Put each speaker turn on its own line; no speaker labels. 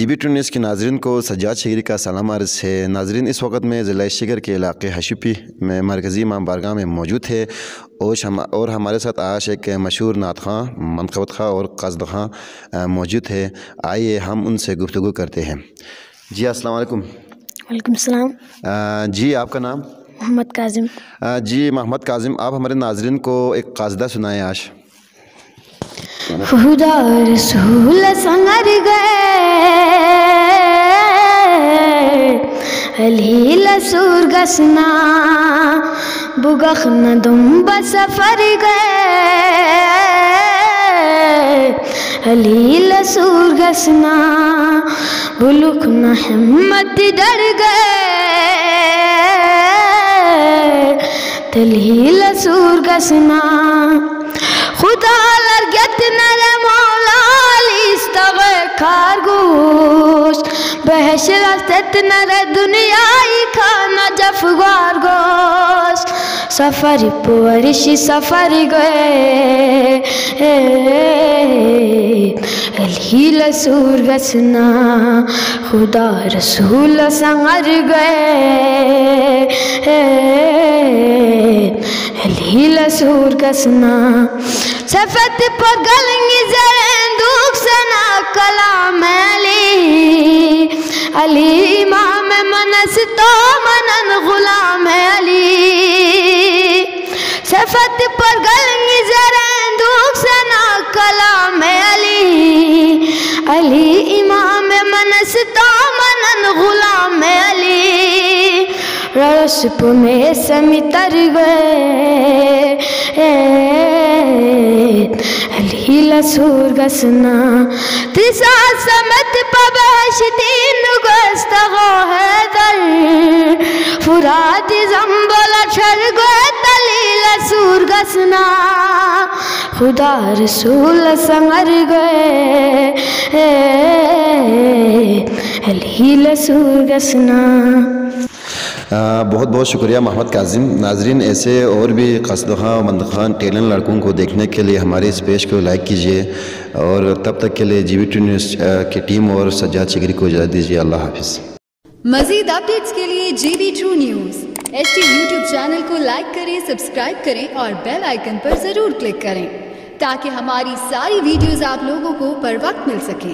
جی B two news کے ناظرین کو سجاد شگری کا سلام عرض ہے۔ ناظرین، اس وقت میں ضلع شگر کے علاقے حشپی میں مرکزی امام بارگاہ میں موجود ہے اور ہمارے ساتھ آج ایک مشہور نعت خواں، منقبت خواں اور قصد خواں موجود ہے۔ آئیے ہم ان سے گفتگو کرتے ہیں۔ جی السلام علیکم۔
وعلیکم السلام۔
جی آپ کا نام؟
محمد کاظم۔
جی محمد کاظم، آپ ہمارے ناظرین کو ایک قصیدہ سنائیں آج۔
خدا رسول سنگر گئے علی لسور گسنا بگخن دم بسفر گئے علی لسور گسنا بلکن ہمت ڈر گئے تلی لسور گسنا خدا لرگت نر مولا لیستغی کارگوش بہش رستت نر دنیای کھانا جفگار گوش سفر پورشی سفر گئے علی لسور گسنا خدا رسول سنگر گئے علی لسور گسنا سفت پر گلنگی زرندوک سنا کلام علی علی امام منستا منن غلام علی سفت پر گلنگی زرندوک سنا کلام علی علی امام منستا منن غلام علی رسپ میں سمیتر گئے علی لسور گسنا تسا سمت پبش دین گستغو حیدر فراد زنبل چھر گئے علی لسور گسنا خدا رسول سنگر گئے علی لسور گسنا۔
بہت بہت شکریہ محمد کاظم۔ ناظرین، ایسے اور بھی قصیدہ خواں و منقبت خواں ٹیلنٹ لڑکوں کو دیکھنے کے لیے ہمارے اس پیج کو لائک کیجیے، اور تب تک کے لیے جی بی ٹو نیوز کی ٹیم اور سجاد شگری کو اجازت دیجیے۔ اللہ حافظ۔
مزید اپڈیٹس کے لیے G B two news H D YouTube channel کو لائک کریں، سبسکرائب کریں اور بیل آئیکن پر ضرور کلک کریں تاکہ ہماری ساری ویڈیوز آپ لوگوں کو پر وقت مل سکیں۔